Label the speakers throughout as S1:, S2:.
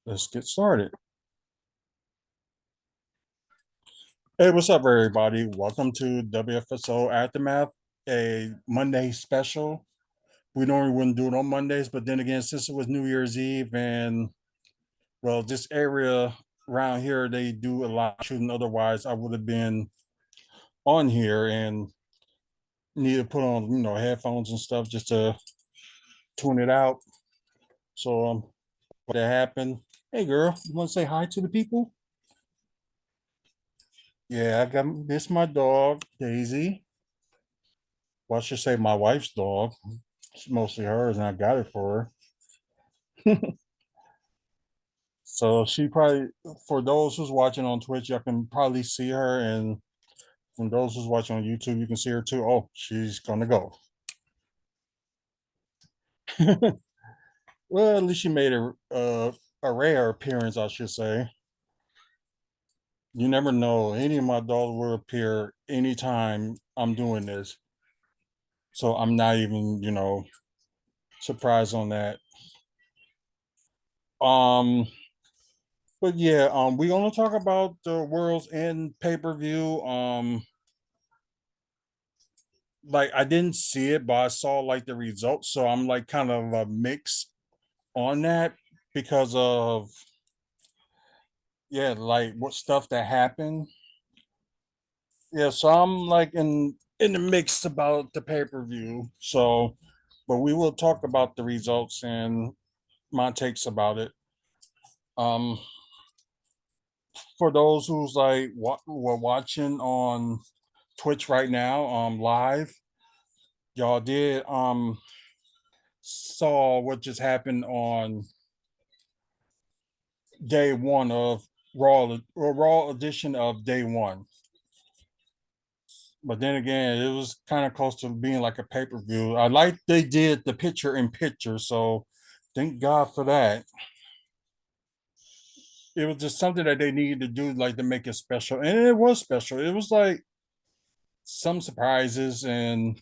S1: Let's get started. Hey, what's up, everybody? Welcome to WFSO Aftermath, a Monday special. We normally wouldn't do it on Mondays, but then again, since it was New Year's Eve and, well, this area around here, they do a lot of shooting. Otherwise, I would have been on here and need to put on, headphones and stuff just to tune it out. So, that happened. Hey, girl, you want to say hi to the people? Yeah, I got this, my dog, Daisy. Well, I should say my wife's dog. It's mostly hers, and I got it for her. So she probably, for those who's watching on Twitch, you can probably see her, and from those who's watching on YouTube, you can see her too. Oh, she's gonna go. Well, at least she made a rare appearance, I should say. You never know; any of my dogs will appear anytime I'm doing this, so I'm not even, surprised on that. Um, but yeah, we're gonna talk about the World's End pay-per-view. Like I didn't see it, but I saw like the results, so I'm like kind of a mix on that because of, yeah, like what stuff that happened. Yeah, so I'm like in the mix about the pay-per-view. So, but we will talk about the results and my takes about it. Um, for those who's like were watching on Twitch right now, live, y'all did saw what just happened on day one of Raw, or Raw edition of day one. But then again, it was kind of close to being like a pay per view. I like they did the picture in picture, so thank God for that. It was just something that they needed to do, like to make it special, and it was special. It was like some surprises, and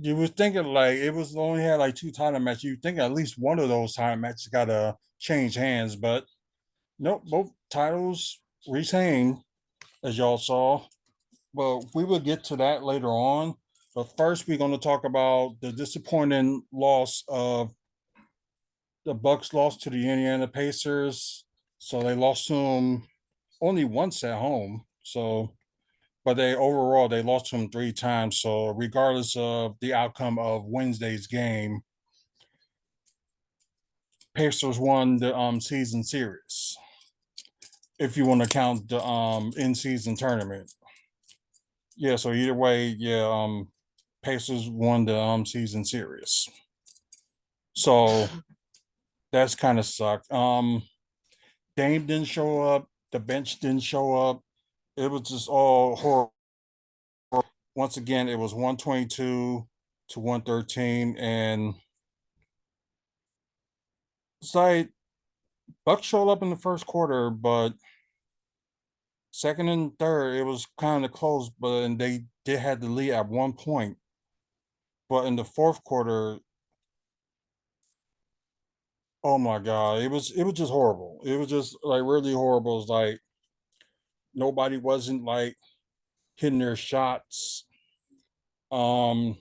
S1: you was thinking like it was only had like two title matches. You think at least one of those title matches got to change hands, but nope, both titles retained, as y'all saw. Well, we will get to that later on. But first, we're going to talk about the disappointing loss of the Bucks lost to the Indiana Pacers. So they lost to them only once at home. So, but they overall they lost to them three times. So regardless of the outcome of Wednesday's game, Pacers won the season series. If you want to count the in season tournament, yeah. So either way, yeah. Pacers won the season series. So that's kind of sucked. Dame didn't show up. The bench didn't show up. It was just all horrible. Once again, it was 122 to 113, and it's like Bucks showed up in the first quarter, but second and third it was kind of close. But and they did had the lead at one point. But in the fourth quarter, oh my god, it was just horrible. It was just like really horrible. It's like nobody wasn't like hitting their shots. Um,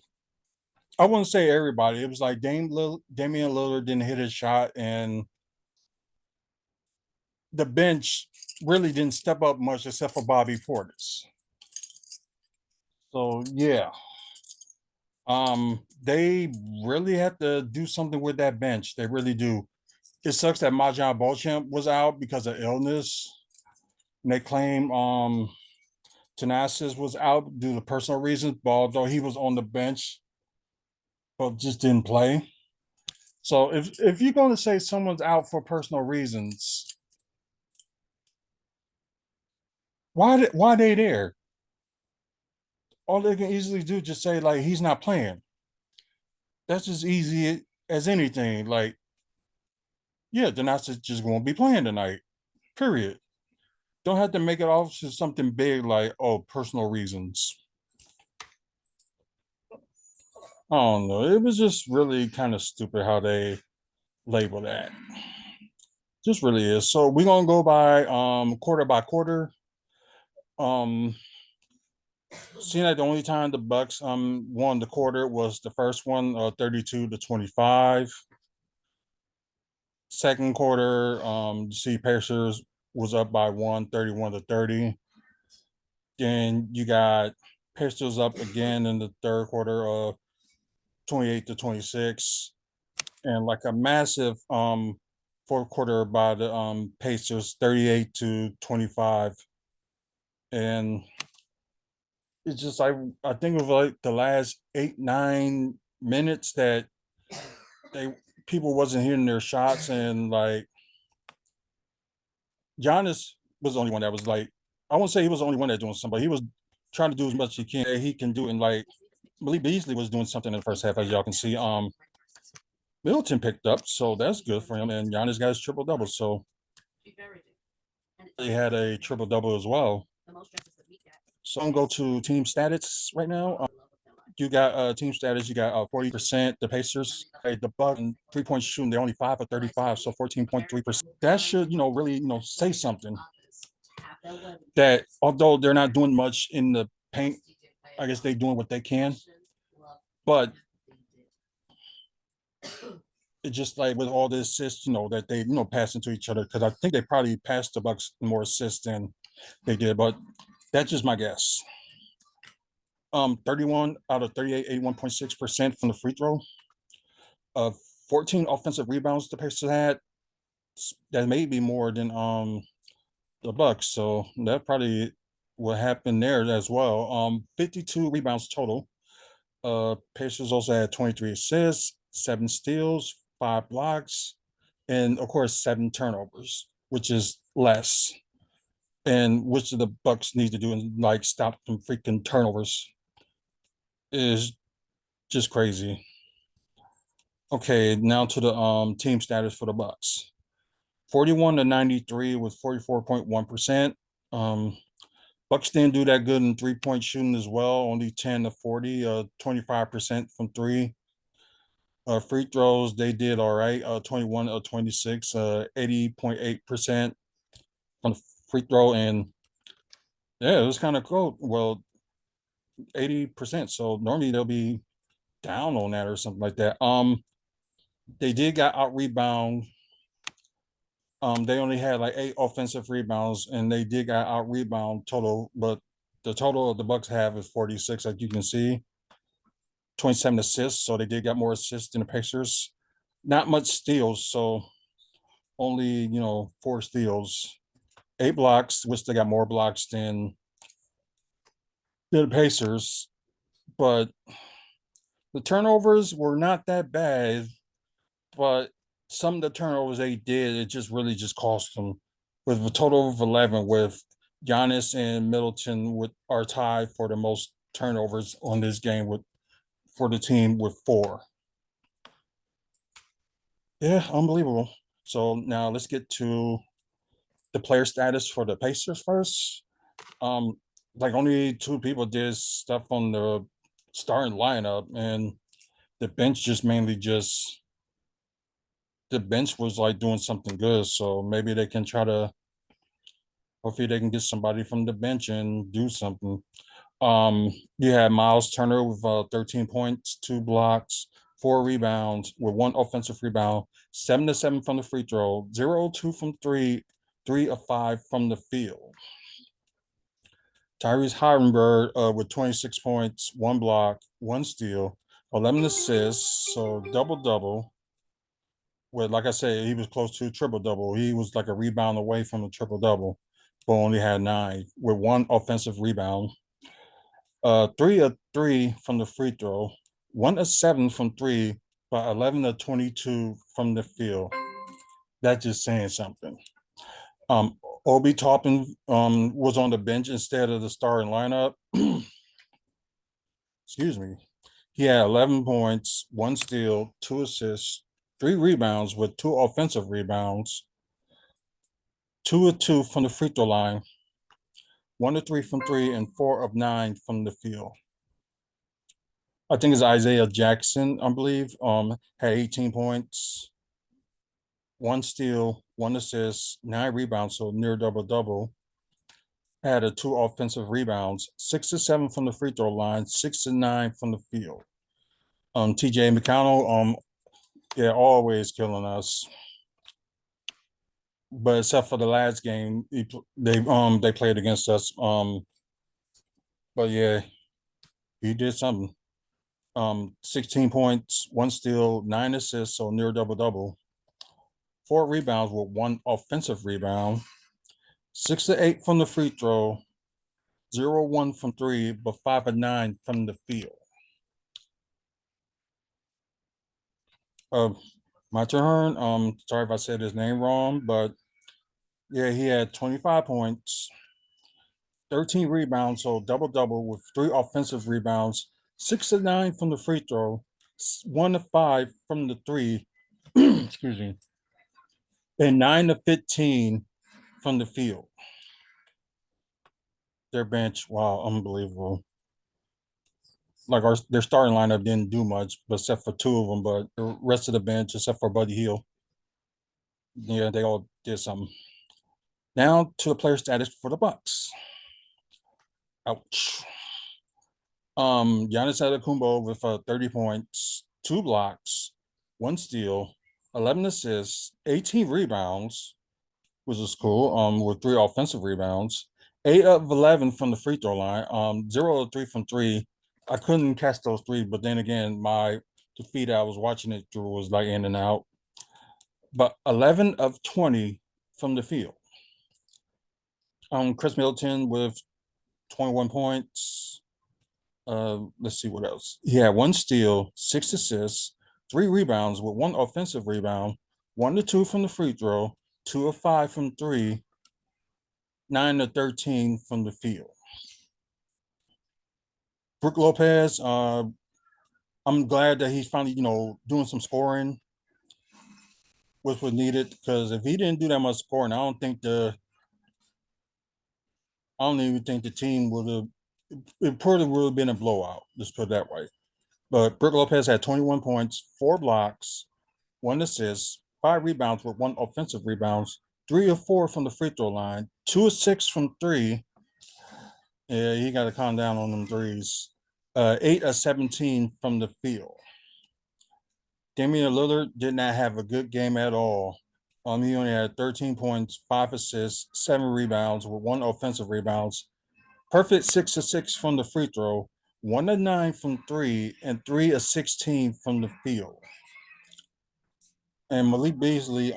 S1: I wouldn't say everybody. It was like Damian Lillard didn't hit his shot, and the bench really didn't step up much except for Bobby Portis. So yeah, they really have to do something with that bench. They really do. It sucks that Majan Beauchamp was out because of illness. And they claim Thanasis was out due to personal reasons, but although he was on the bench, but just didn't play. So if you're going to say someone's out for personal reasons, why they there? All they can easily do is just say like he's not playing. That's just easy as anything. Like, yeah, they're not just going to be playing tonight. Period. Don't have to make it off to something big like, oh, personal reasons. I don't know. It was just really kind of stupid how they label that. Just really is. So we're gonna go quarter by quarter. Um Seeing that the only time the Bucks won the quarter was the first one, 32-25. Second quarter, you see Pacers was up by one, 31-30. Then you got Pacers up again in the third quarter, 28-26. And like a massive fourth quarter by the Pacers, 38-25. And it's just like I think of like the last 8-9 minutes that they people wasn't hitting their shots, and like Giannis was the only one that was like, I won't say he was the only one that doing something, but he was trying to do as much as he can do. And like Malik Beasley was doing something in the first half, as y'all can see. Middleton picked up, so that's good for him. And Giannis got his triple double, so he had a triple double as well. So I'm gonna go to team status right now. You got team status. You got 40%. The Pacers, the Bucks, 3-point shooting. They're only 5 of 35, so 14.3%. That should really say something. That although they're not doing much in the paint, I guess they're doing what they can. But it's just like with all the assists, that they pass into each other, because I think they probably passed the Bucks more assists than they did. But that's just my guess. 31 out of 38, 81.6% from the free throw. 14 offensive rebounds the Pacers had. That may be more than the Bucks, so that probably will happen there as well. 52 rebounds total. Pacers also had 23 assists, 7 steals, 5 blocks, and of course 7 turnovers, which is less. And which the Bucks need to do and like stop some freaking turnovers is just crazy. Okay, now to the team status for the Bucks. 41-93 with 44.1%. Bucks didn't do that good in 3-point shooting as well, only 10-40, 25% from three. Free throws, they did all right, 21 of 26, 80.8% from free throw. And yeah, it was kind of cool. Well, 80%. So normally they'll be down on that or something like that. They did got out rebound. They only had like 8 offensive rebounds, and they did got out rebound total, but the total of the Bucks have is 46, like you can see. 27 assists, so they did get more assists than the Pacers. Not much steals, so only 4 steals. 8 blocks, which they got more blocks than the Pacers, but the turnovers were not that bad. But some of the turnovers they did, it just really just cost them. With a total of 11, with Giannis and Middleton are tied for the most turnovers on this game for the team with 4. Yeah, unbelievable. So now let's get to the player status for the Pacers first. Um, like only 2 people did stuff on the starting lineup, and the bench just mainly just the bench was like doing something good. So maybe they can try to hopefully they can get somebody from the bench and do something. You had Miles Turner with 13 points, 2 blocks, 4 rebounds with 1 offensive rebound, 7-7 from the free throw, 0-2 from three, 3 of 5 from the field. Tyrese Heidenberg with 26 points, 1 block, 1 steal, 11 assists, so double-double. With, like I said, he was close to a triple-double. He was like a rebound away from a triple-double, but only had 9 with 1 offensive rebound. 3 of 3 from the free throw, 1 of 7 from 3, but 11 of 22 from the field. That's just saying something. Obi Toppin was on the bench instead of the starting lineup. Excuse me. He had 11 points, 1 steal, 2 assists, 3 rebounds with 2 offensive rebounds, 2 of 2 from the free throw line, 1 of 3 from 3, and 4 of 9 from the field. I think it's Isaiah Jackson, I believe, had 18 points, 1 steal, 1 assist, 9 rebounds, so near double double. Had 2 offensive rebounds, 6 to 7 from the free throw line, 6 to 9 from the field. TJ McConnell, yeah, always killing us. But except for the last game, they played against us. But yeah, he did something. 16 points, 1 steal, 9 assists, so near double double. 4 rebounds with 1 offensive rebound. 6 to 8 from the free throw, 0-1 from 3, but 5 and 9 from the field. My turn. Sorry if I said his name wrong, but yeah, he had 25 points, 13 rebounds, so double double with 3 offensive rebounds, 6 to 9 from the free throw, 1 to 5 from the 3, excuse me, and 9 to 15 from the field. Their bench, wow, unbelievable. Like their starting lineup didn't do much, but except for 2 of them. But the rest of the bench, except for Buddy Hield, yeah, they all did something. Now to the player status for the Bucks. Ouch. Giannis Antetokounmpo with 30 points, 2 blocks, 1 steal, 11 assists, 18 rebounds, which is cool. With 3 offensive rebounds, 8 of 11 from the free throw line. 0 of 3 from 3. I couldn't catch those 3, but then again, the feed I was watching it through was like in and out. But 11 of 20 from the field. Chris Middleton with 21 points. Let's see what else. He had 1 steal, 6 assists, 3 rebounds with 1 offensive rebound, 1 to 2 from the free throw, 2 of 5 from 3, 9 to 13 from the field. Brook Lopez, I'm glad that he's finally, doing some scoring, which was needed, because if he didn't do that much scoring, I don't even think the team would have. It probably would have been a blowout. Let's put it that way. But Brook Lopez had 21 points, 4 blocks, 1 assist, 5 rebounds with 1 offensive rebounds, 3 of 4 from the free throw line, 2 of 6 from 3. Yeah, he got to calm down on them threes. 8 of 17 from the field. Damian Lillard did not have a good game at all. He only had 13 points, 5 assists, 7 rebounds with 1 offensive rebounds. Perfect 6 of 6 from the free throw, 1 of 9 from 3, and 3 of 16 from the field. And Malik Beasley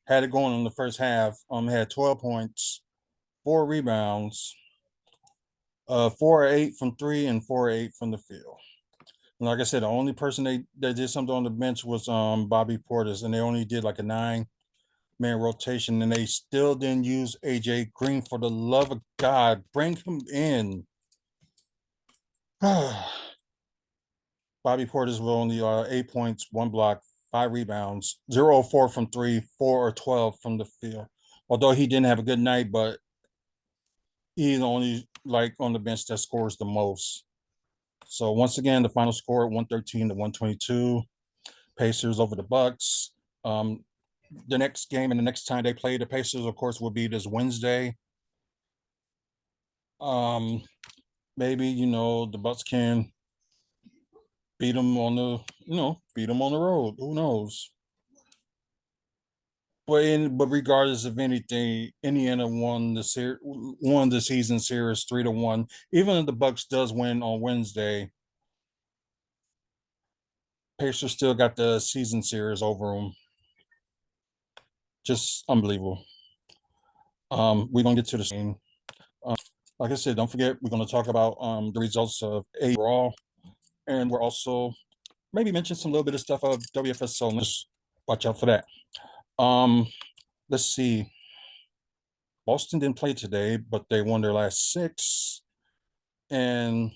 S1: had it going in the first half. Had 12 points, 4 rebounds, 4 or 8 from 3, and 4 or 8 from the field. And like I said, the only person that did something on the bench was Bobby Portis, and they only did like a 9-man rotation, and they still didn't use AJ Green. For the love of God, bring him in. Bobby Portis with only 8 points, 1 block, 5 rebounds, 0 of 4 from 3, 4 or 12 from the field. Although he didn't have a good night, but he's only like on the bench that scores the most. So once again, the final score 113 to 122. Pacers over the Bucks. The next game and the next time they play the Pacers, of course, will be this Wednesday. Maybe the Bucks can beat them on the road. Who knows? But regardless of anything, Indiana won the season series 3-1. Even if the Bucks does win on Wednesday, Pacers still got the season series over them. Just unbelievable. We're gonna get to the scene. Like I said, don't forget we're gonna talk about the results of AEW Raw, and we're also maybe mention some little bit of stuff of WFSO. Just watch out for that. Let's see. Boston didn't play today, but they won their last 6, and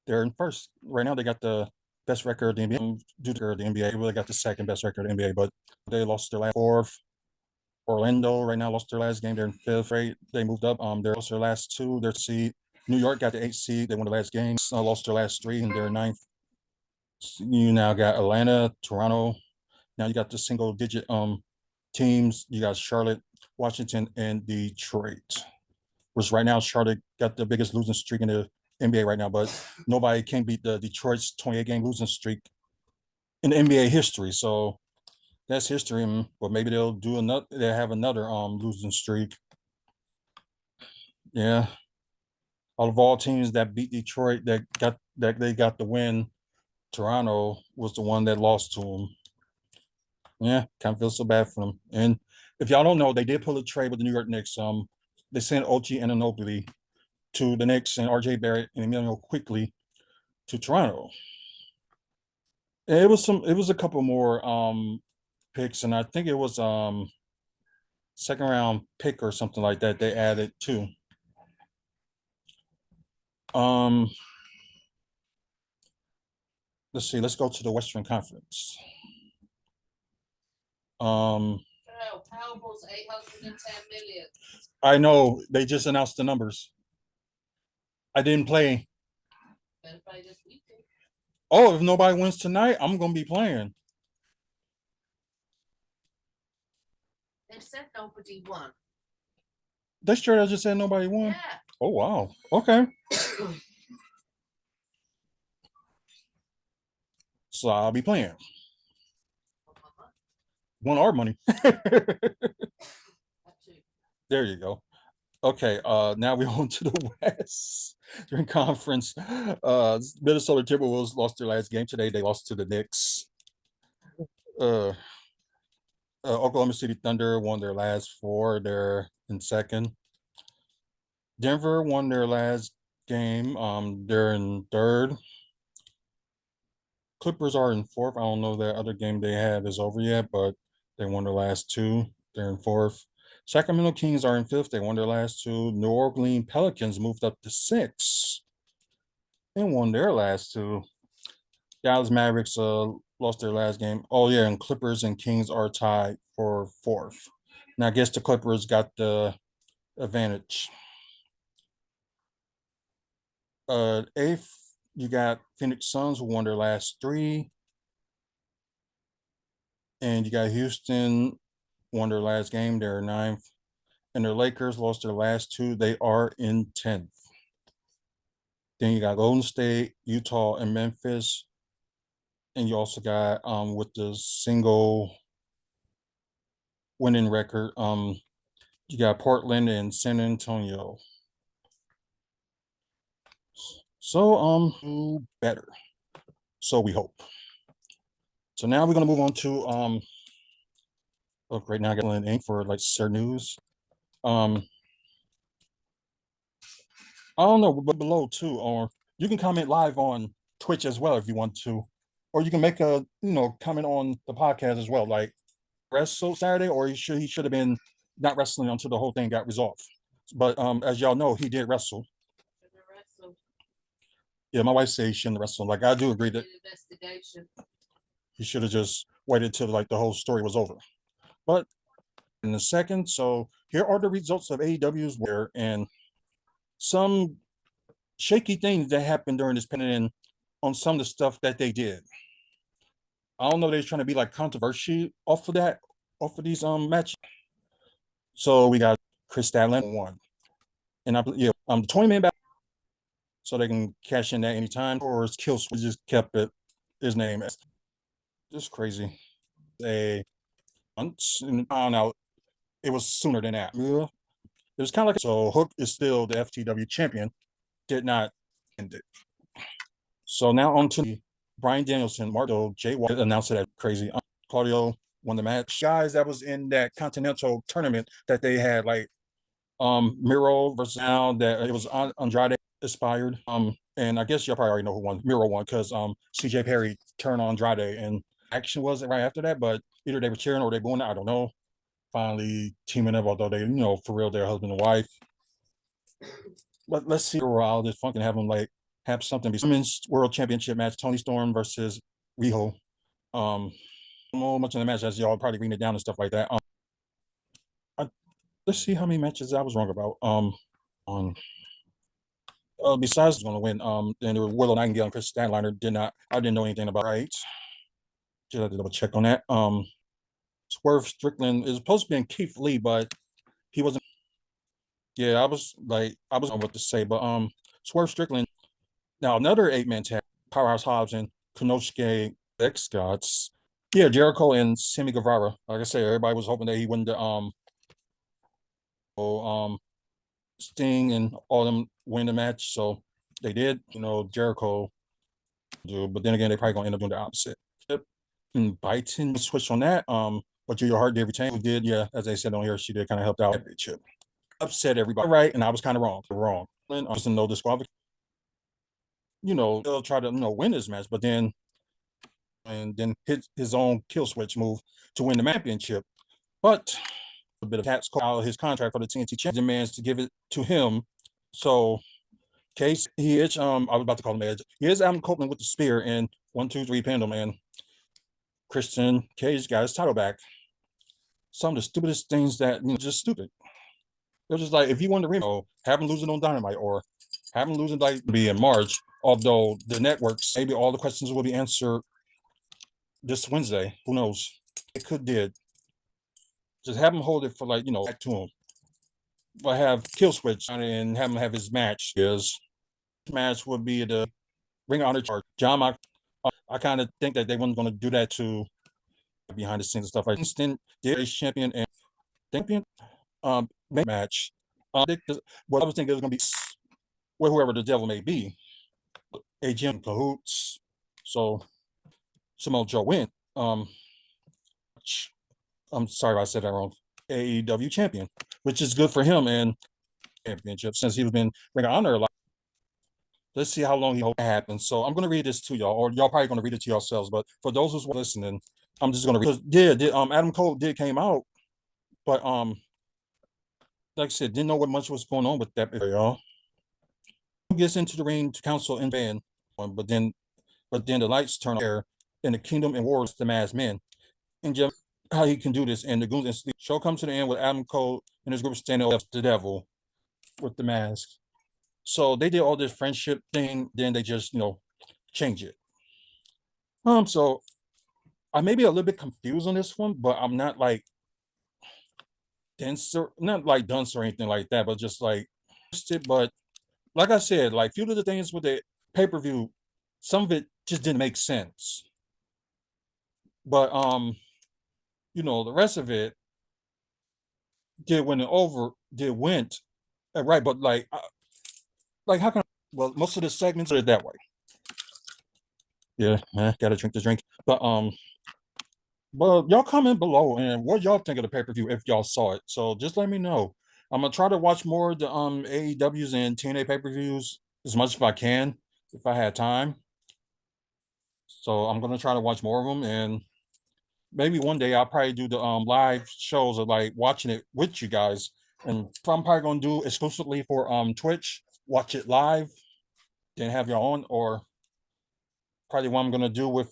S1: they're in first right now. They got the best record in the NBA. Due to the NBA, well, they got the second best record in the NBA, but they lost their last 4th. Orlando right now lost their last game. They're in 5th rate. They moved up. They lost their last 2. Their seed. New York got the 8th seed. They won the last game. Lost their last 3, and they're 9th. You now got Atlanta, Toronto. Now you got the single digit teams. You got Charlotte, Washington, and Detroit. Which right now Charlotte got the biggest losing streak in the NBA right now, but nobody can beat the Detroit's 28 game losing streak in NBA history. So that's history. But maybe they'll do another. They'll have another losing streak. Yeah. Out of all teams that beat Detroit, that they got the win, Toronto was the one that lost to them. Yeah, kind of feel so bad for them. And if y'all don't know, they did pull a trade with the New York Knicks. They sent Ochi Anunoby to the Knicks and RJ Barrett and Emilio Quickly to Toronto. And it was a couple more picks, and I think it was second round pick or something like that they added too. Um let's see, let's go to the Western Conference.
S2: Powerball's 810 million.
S1: I know they just announced the numbers. I didn't play.
S2: Better play this weekend.
S1: Oh, if nobody wins tonight, I'm gonna be playing.
S2: They said nobody won.
S1: They straight up just said nobody won.
S2: Yeah.
S1: Oh wow. Okay. So I'll be playing. Won our money. There you go. Okay, now we're on to the Western Conference. Minnesota Timberwolves lost their last game today. They lost to the Knicks. Oklahoma City Thunder won their last four. They're in second. Denver won their last game. They're in third. Clippers are in fourth. I don't know that other game they had is over yet, but they won their last two. They're in fourth. Sacramento Kings are in fifth. They won their last two. New Orleans Pelicans moved up to sixth and won their last two. Dallas Mavericks lost their last game. Oh yeah, and Clippers and Kings are tied for fourth. Now I guess the Clippers got the advantage. Eighth, you got Phoenix Suns who won their last three. And you got Houston won their last game. They're ninth. And the Lakers lost their last two. They are in 10th. Then you got Golden State, Utah, and Memphis. And you also got with the single winning record, you got Portland and San Antonio. So do better. So we hope. So now we're gonna move on to oh great, now I got an ink for like Sir News. I don't know, but below too, or you can comment live on Twitch as well if you want to, or you can make a comment on the podcast as well. Like wrestle Saturday, or he should have been not wrestling until the whole thing got resolved. But as y'all know, he did wrestle. Yeah, my wife says he shouldn't wrestle. Like I do agree that he should have just waited till like the whole story was over. But in a second, so here are the results of AEW's where and some shaky things that happened during this pandemic on some of the stuff that they did. I don't know, they're trying to be like controversial off of these matches. So we got Chris Statlander won. And I yeah, the 20-man battle. So they can cash in that anytime. Or Kill Switch just kept it his name. Just crazy. They found out it was sooner than that. Yeah. It was kind of like so Hook is still the FTW champion, did not end it. So now on to Brian Danielson, Marco, Jay White announced it crazy. Claudio won the match. Guys that was in that Continental tournament that they had, like Miro versus now that it was Andrade expired. And I guess y'all probably already know who won. Miro won because CJ Perry turned on Andrade and action was it right after that, but either they were cheering or they booing it, I don't know. Finally teaming up, although they, for real, they're husband and wife. But let's see I'll just fucking have them like have something. Women's World Championship match, Tony Storm versus Riho. Not much in the match as y'all probably reading it down and stuff like that. Let's see how many matches I was wrong about. On besides going to win, then there was Willow Nightingale and Chris Statlander. I didn't know anything about, right? Just have to double check on that. Swerve Strickland is supposed to be in Keith Lee, but he wasn't. Yeah, I was on what to say, but Swerve Strickland. Now another 8-man tag, Powerhouse Hobbs and Konosuke X Gods. Yeah, Jericho and Sammy Guevara. Like I said, everybody was hoping that he wouldn't Sting and all them win the match. So they did. Jericho do, but then again, they probably gonna end up doing the opposite. Yep. And Byton switched on that. But Julia Hart did retain. Who did, yeah, as I said on here, she did kind of help out that chip. Upset everybody, right? And I was kind of wrong. Wrong. I was in no disqualification. They'll try to win this match, but then hit his own kill switch move to win the championship. But a bit of tax out of his contract for the TNT champion demands to give it to him. So Case, he is I was about to call him Edge. He is Adam Copeland with the spear and 1, 2, 3 pinned him, and Christian Cage got his title back. Some of the stupidest things that just stupid. They're just like, if you want to have him losing on Dynamite or have him losing like be in March, although the networks, maybe all the questions will be answered this Wednesday. Who knows? It could did. Just have him hold it for back to him. But have Kill Switch and have him have his match. His match would be the Ring of Honor charge. John Mox. I kind of think that they weren't going to do that to behind the scenes and stuff like Instant did champion and champion match. I was thinking it was going to be whoever the devil may be. AGM Cahoots. So Samoa Joe win. I'm sorry if I said that wrong. AEW champion, which is good for him and championship since he's been Ring of Honor a lot. Let's see how long he hopes happens. So I'm going to read this to y'all, or y'all probably going to read it to yourselves. But for those who's listening, I'm just going to read. Adam Cole did came out, but like I said, didn't know what much was going on with that, y'all. Gets into the ring to counsel in band, but then the lights turn on in the Kingdom and Wars the masked men. And just how he can do this, and the goons and sleep. Show comes to the end with Adam Cole and his group standing up the devil with the mask. So they did all this friendship thing, then they just change it. So I may be a little bit confused on this one, but I'm not like dense or not like dunce or anything like that, but just like but like I said, like few of the things with the pay-per-view, some of it just didn't make sense. But the rest of it went right, but like how can most of the segments are that way. Yeah, man, gotta drink the drink. But y'all comment below and what y'all think of the pay-per-view if y'all saw it. So just let me know. I'm gonna try to watch more of the AEWs and TNA pay-per-views as much as I can if I had time. So I'm gonna try to watch more of them, and maybe one day I'll probably do the live shows of like watching it with you guys. And I'm probably gonna do exclusively for Twitch, watch it live, then have your own, or probably what I'm gonna do with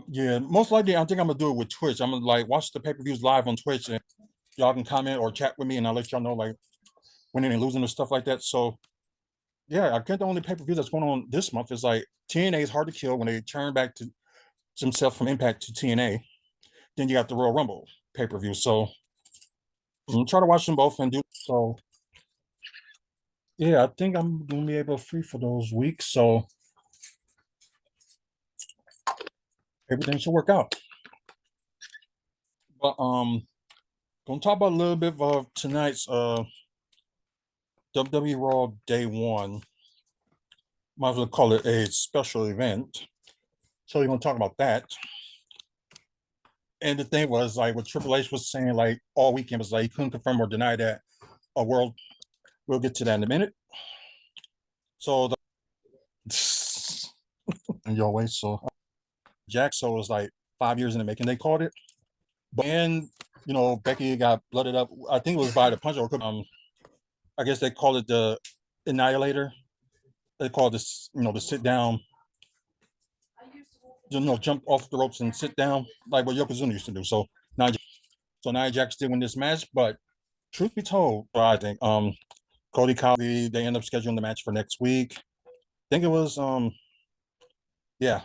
S1: yeah, most likely I think I'm gonna do it with Twitch. I'm gonna like watch the pay-per-views live on Twitch, and y'all can comment or chat with me, and I'll let y'all know like winning and losing and stuff like that. So yeah, I think the only pay-per-view that's going on this month is like TNA is Hard to Kill when they turn back to themselves from Impact to TNA. Then you got the Royal Rumble pay-per-view. So I'm gonna try to watch them both and do so. Yeah, I think I'm gonna be able to free for those weeks. So everything should work out. But gonna talk about a little bit of tonight's WWE Raw Day 1. Might as well call it a special event. So we're gonna talk about that. And the thing was like what Triple H was saying like all weekend was like he couldn't confirm or deny that a world. We'll get to that in a minute. So and your way, so Jack so was like 5 years in the making. They called it, and Becky got blooded up. I think it was by the punch or I guess they called it the Annihilator. They called this the sit down. Jump off the ropes and sit down like what Yokozuna used to do. So Nia Jax did win this match, but truth be told, I think Cody Cowley they end up scheduling the match for next week. I think it was yeah.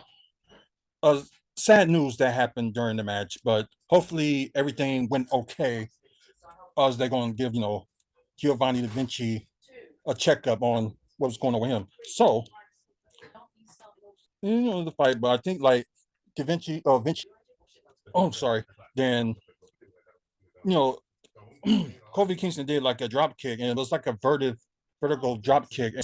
S1: sad news that happened during the match, but hopefully everything went okay. As they're going to give Giovanni Da Vinci a checkup on what's going on with him. So the fight, but I think like Da Vinci, Vinci. Oh, I'm sorry. Then you know, Kofi Kingston did like a drop kick, and it was like a vertical drop kick,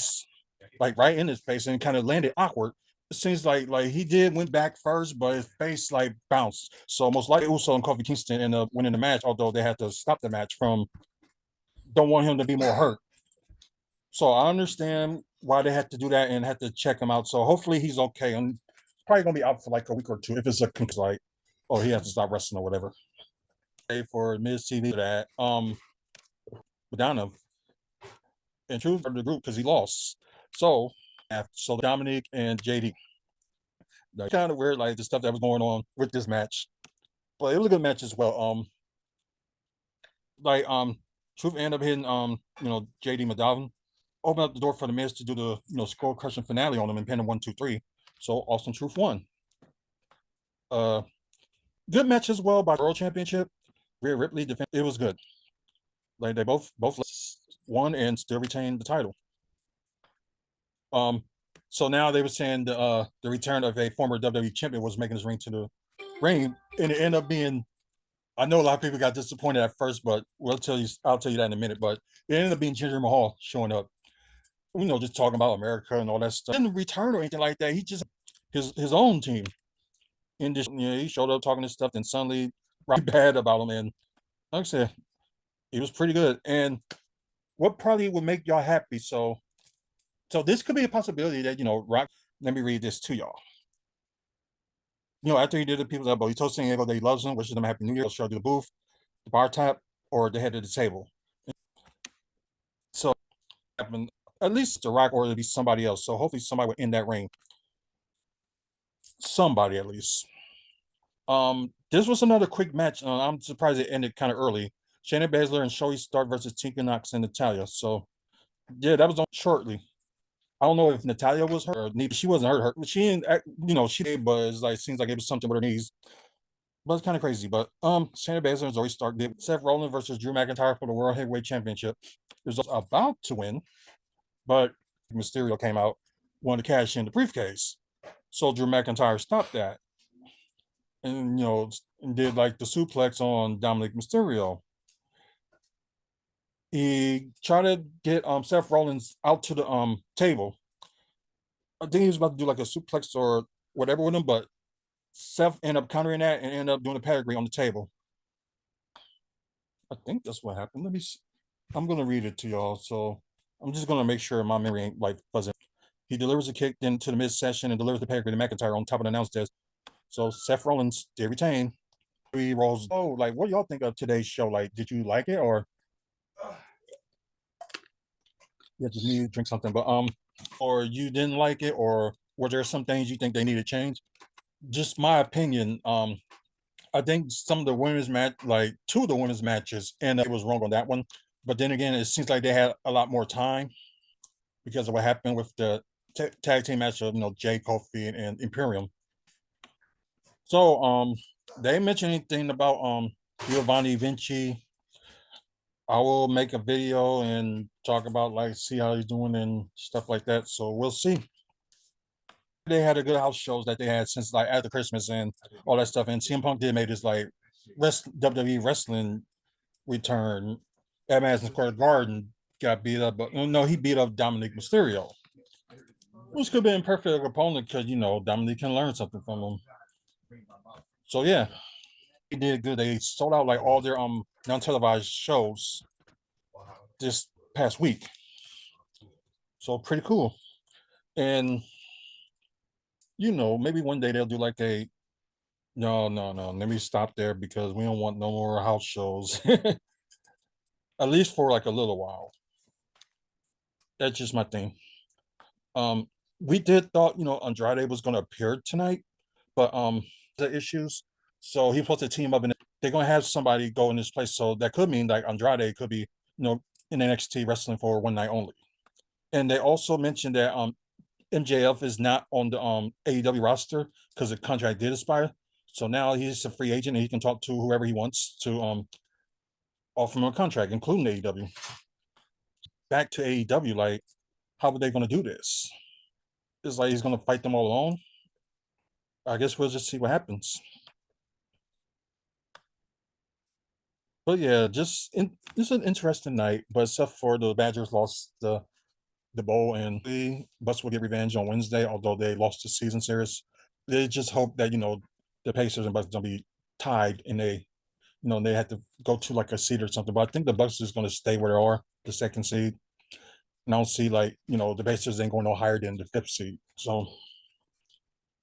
S1: like right in his face, and it kind of landed awkward. It seems like he did went back first, but his face like bounced. So most likely Uso and Kofi Kingston ended up winning the match, although they had to stop the match from don't want him to be more hurt. So I understand why they had to do that and had to check him out. So hopefully he's okay. And probably gonna be out for like a week or two if it's a like, oh, he has to stop wrestling or whatever. For Miz TV that Madonna and Truth of the group because he lost. So Dominic and JD. Kind of weird, like the stuff that was going on with this match. But it was a good match as well. Like Truth ended up hitting JD Madonna, open up the door for the Miz to do the skull crushing finale on him and pin him 1, 2, 3. So Austin Truth won. Good match as well by World Championship. Rhea Ripley defended. It was good. Like they both won and still retained the title. So now they were saying the return of a former WWE champion was making his ring to the ring, and it ended up being. I know a lot of people got disappointed at first, but I'll tell you that in a minute. But it ended up being Jinder Mahal showing up. Just talking about America and all that stuff. Didn't return or anything like that. He just his own team. And just he showed up talking this stuff, and suddenly right bad about him. And like I said, he was pretty good. And what probably would make y'all happy? So this could be a possibility that Rock. Let me read this to y'all. After he did the people's elbow, he told San Diego that he loves them, wishes them a happy new year. He'll show to the booth, the bar top, or the head of the table. So happened at least to Rock or at least somebody else. So hopefully somebody would end that ring. Somebody at least. This was another quick match. I'm surprised it ended kind of early. Shayna Baszler and Joey Stark versus Tinka Knox and Natalia. So yeah, that was on shortly. I don't know if Natalia was hurt or she wasn't hurt. She didn't, she did, but it's like seems like it was something with her knees. But it's kind of crazy. But Shayna Baszler and Zoe Stark did Seth Rollins versus Drew McIntyre for the World Heavyweight Championship. It was about to win, but Mysterio came out, wanted to cash in the briefcase. So Drew McIntyre stopped that. And did like the suplex on Dominic Mysterio. He tried to get Seth Rollins out to the table. I think he was about to do like a suplex or whatever with him, but Seth ended up countering that and ended up doing a pedigree on the table. I think that's what happened. Let me see. I'm gonna read it to y'all. So I'm just gonna make sure my memory ain't like fuzzy. He delivers a kick into the mid session and delivers the pedigree to McIntyre on top of the announce desk. So Seth Rollins did retain. He rolls. Oh, like what y'all think of today's show? Like, did you like it or? Yeah, just need to drink something. But or you didn't like it, or were there some things you think they need to change? Just my opinion. I think some of the women's match, like two of the women's matches, and it was wrong on that one. But then again, it seems like they had a lot more time because of what happened with the tag team match of Jay Kofi and Imperium. So they mention anything about Giovanni Vinci. I will make a video and talk about like see how he's doing and stuff like that. So we'll see. They had a good house shows that they had since like after Christmas and all that stuff. And CM Punk did make this like WWE wrestling return at Madison Square Garden. Got beat up, but no, he beat up Dominic Mysterio, which could be a perfect opponent because Dominic can learn something from him. So yeah, they did good. They sold out like all their non-televised shows this past week. So pretty cool. And maybe one day they'll do like a no. Let me stop there because we don't want no more house shows. At least for like a little while. That's just my thing. We did thought Andrade was gonna appear tonight, but the issues. So he's supposed to team up and they're gonna have somebody go in this place. So that could mean like Andrade could be, in NXT wrestling for one night only. And they also mentioned that MJF is not on the AEW roster because the contract did expire. So now he's a free agent and he can talk to whoever he wants to offer him a contract, including AEW. Back to AEW, like, how are they going to do this? It's like he's going to fight them all alone. I guess we'll just see what happens. But yeah, this is an interesting night. But except for the Badgers lost the bowl, and the Bucks will get revenge on Wednesday, although they lost the season series. They just hope that the Pacers and Bucks don't be tied, and they had to go to like a seed or something. But I think the Bucks is going to stay where they are, the second seed. And I don't see the Pacers ain't going no higher than the fifth seed. So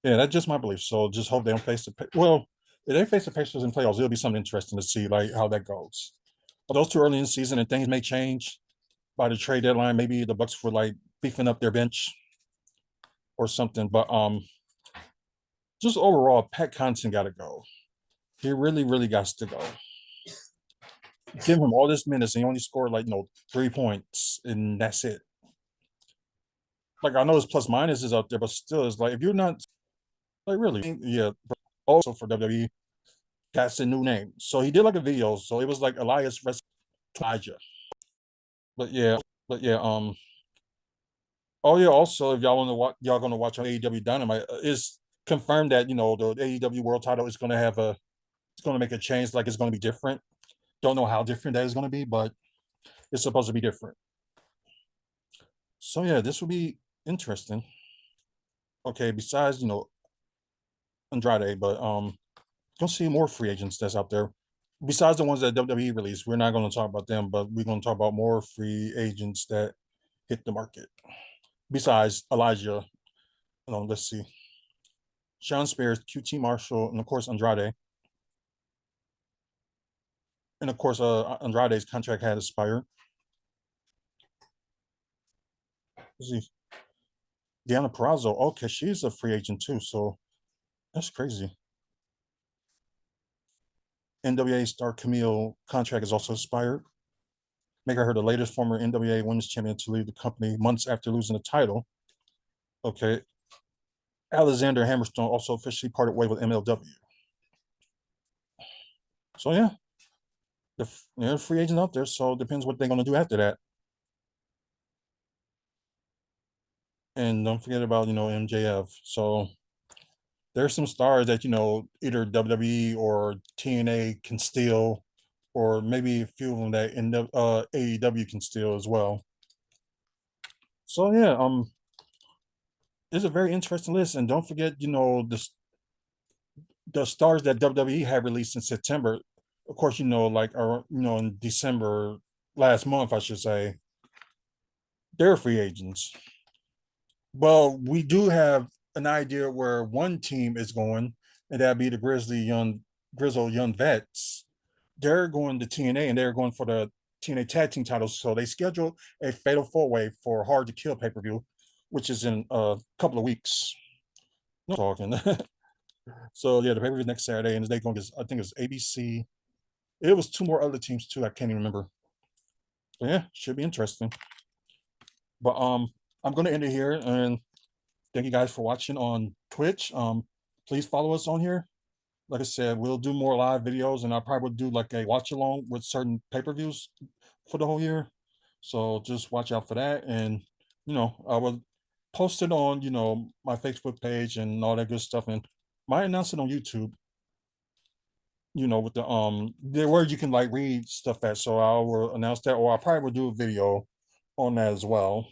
S1: yeah, that's just my belief. So just hope they don't face well. If they face the Pacers in playoffs, it'll be something interesting to see like how that goes. But those too early in the season, and things may change by the trade deadline. Maybe the Bucks were like beefing up their bench or something. But just overall, Pat Connaughton got to go. He really, really got to go. Give him all this minutes, and he only scored 3 points, and that's it. Like I know his plus minus is out there, but still, it's like if you're not like really, yeah. Also for WWE, that's a new name. So he did like a video. So it was like Elias Elijah. But yeah, but yeah. Oh yeah. Also, if y'all want to watch, y'all gonna watch on AEW Dynamite, is confirmed that the AEW World Title is gonna it's gonna make a change. Like it's gonna be different. Don't know how different that is gonna be, but it's supposed to be different. So yeah, this will be interesting. Okay, besides Andrade, but gonna see more free agents that's out there. Besides the ones that WWE released, we're not going to talk about them, but we're going to talk about more free agents that hit the market. Besides Elijah, let's see, Sean Spears, QT Marshall, and of course Andrade. And of course, Andrade's contract had expired. Let's see, Deanna Perrazzo. Okay, she's a free agent too, so that's crazy. NWA star Camille contract is also expired, making her the latest former NWA Women's Champion to leave the company months after losing the title. Okay, Alexander Hammerstone also officially parted way with MLW. So yeah, they're free agent out there. So it depends what they're going to do after that. And don't forget about MJF. So there's some stars that either WWE or TNA can steal, or maybe a few of them that in the AEW can steal as well. So yeah, it's a very interesting list. And don't forget, the stars that WWE had released in September. Of course, in December last month, I should say, they're free agents. Well, we do have an idea where one team is going, and that'd be the Grizzled Young Vets. They're going to TNA, and they're going for the TNA Tag Team titles. So they scheduled a Fatal 4-Way for Hard to Kill pay per view, which is in a couple of weeks. No talking. So yeah, the pay per view next Saturday, and they going to, I think it's ABC. It was two more other teams too. I can't even remember. But yeah, should be interesting. But I'm gonna end it here, and thank you guys for watching on Twitch. Please follow us on here. Like I said, we'll do more live videos, and I'll probably do like a watch along with certain pay-per-views for the whole year. So just watch out for that. And I will post it on my Facebook page and all that good stuff. And might announce it on YouTube. With the where you can like read stuff at. So I will announce that, or I probably will do a video on that as well.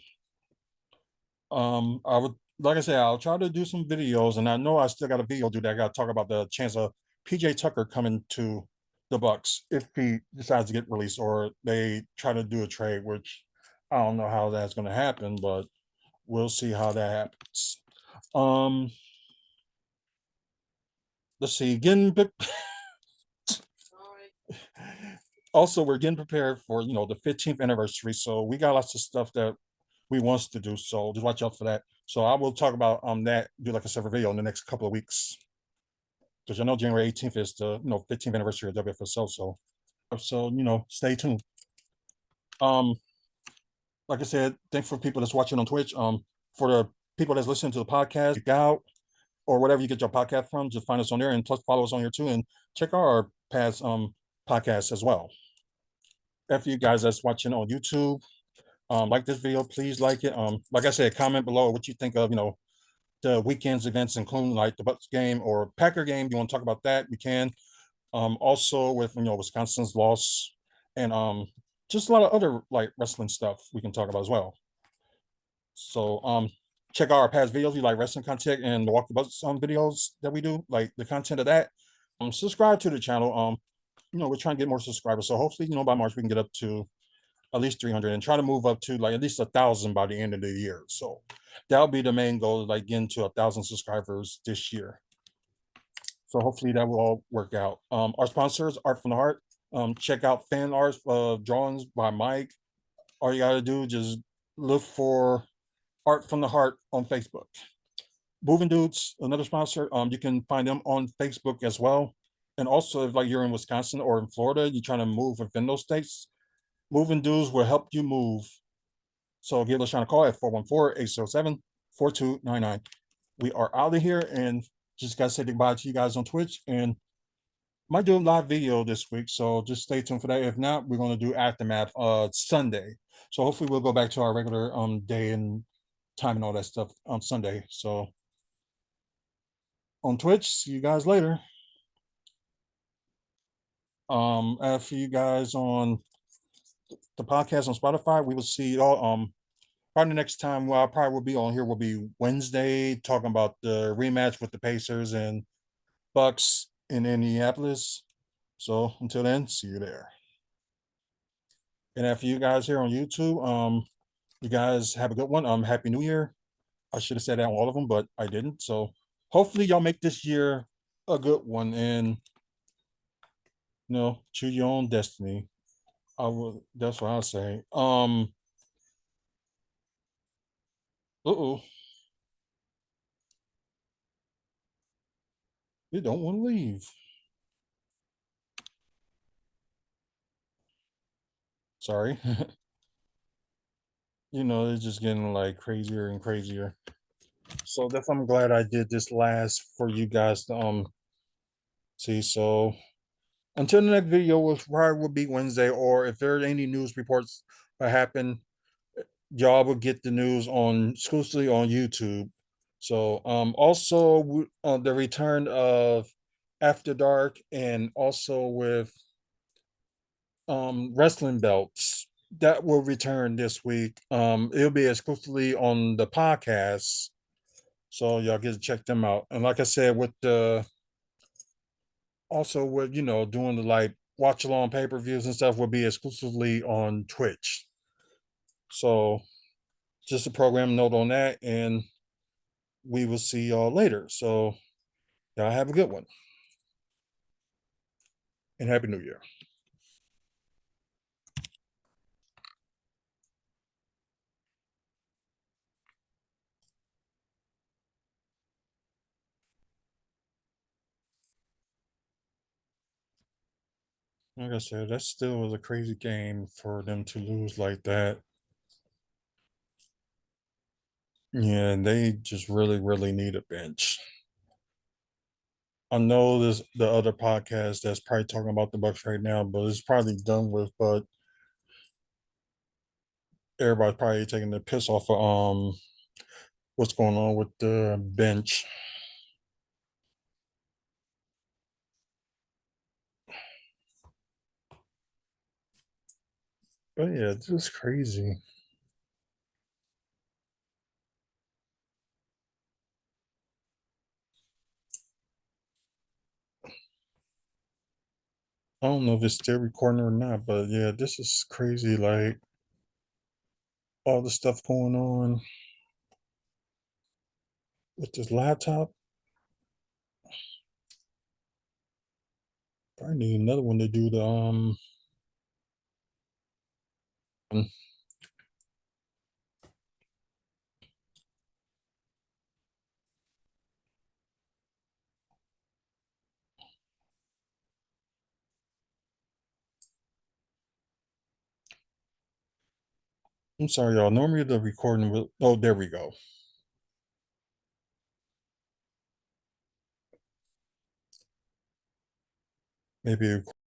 S1: I would, like I said, I'll try to do some videos, and I know I still got a video to do that. I got to talk about the chance of PJ Tucker coming to the Bucks if he decides to get released, or they try to do a trade, which I don't know how that's going to happen, but we'll see how that happens. Um, let's see. Also, we're getting prepared for the 15th anniversary, so we got lots of stuff that we wants to do. So just watch out for that. So I will talk about that, do like a separate video in the next couple of weeks. Because I know January 18th is the 15th anniversary of WFSO. So stay tuned. Um, like I said, thanks for people that's watching on Twitch. For the people that's listening to the podcast, out. or whatever you get your podcast from. Just find us on there, and plus follow us on here too, and check out our past podcasts as well. If you guys that's watching on YouTube, like this video, please like it. Like I said, comment below what you think of, the weekend's events, including like the Bucks game or Packer game. You want to talk about that? We can. Also with Wisconsin's loss, and just a lot of other like wrestling stuff we can talk about as well. So check out our past videos. You like wrestling content and the Walk the Bus videos that we do, like the content of that. Subscribe to the channel. We're trying to get more subscribers. So hopefully, by March we can get up to at least 300 and try to move up to like at least 1,000 by the end of the year. So that'll be the main goal, like getting to 1,000 subscribers this year. So hopefully that will all work out. Our sponsors, Art from the Heart. Check out fan art drawings by Mike. All you gotta do is just look for Art from the Heart on Facebook. Moving Dudes, another sponsor. You can find them on Facebook as well. And also, if like you're in Wisconsin or in Florida, you're trying to move within those states, Moving Dudes will help you move. So give us a call at 414-807-4299. We are out of here, and just gotta say goodbye to you guys on Twitch, and might do a live video this week, so just stay tuned for that. If not, we're gonna do Aftermath Sunday. So hopefully we'll go back to our regular day and time and all that stuff on Sunday. So on Twitch, see you guys later. After you guys on the podcast on Spotify, we will see you all. Probably the next time I probably will be on here will be Wednesday, talking about the rematch with the Pacers and Bucks in Indianapolis. So until then, see you there. And after you guys here on YouTube, you guys have a good one. Happy New Year. I should have said that on all of them, but I didn't. So hopefully y'all make this year a good one, and choose your own destiny. I will. That's what I'll say. Uh-oh. They don't want to leave. Sorry. It's just getting like crazier and crazier. So that's I'm glad I did this last for you guys to see. So until the next video, which probably will be Wednesday, or if there are any news reports that happen, y'all will get the news on exclusively on YouTube. So also the return of After Dark, and also with wrestling belts that will return this week. It'll be exclusively on the podcast. So y'all get to check them out. And like I said, with the also with doing the like watch along pay-per-views and stuff will be exclusively on Twitch. So just a program note on that, and we will see y'all later. So y'all have a good one. And Happy New Year. Like I said, that still was a crazy game for them to lose like that. Yeah, and they just really, really need a bench. I know there's the other podcast that's probably talking about the Bucks right now, but it's probably done with. But everybody's probably taking the piss off of what's going on with the bench. But yeah, it's just crazy. I don't know if it's still recording or not, but yeah, this is crazy. Like all the stuff going on with this laptop. I need another one to do the I'm sorry, y'all. Normally the recording will. Oh, there we go. maybe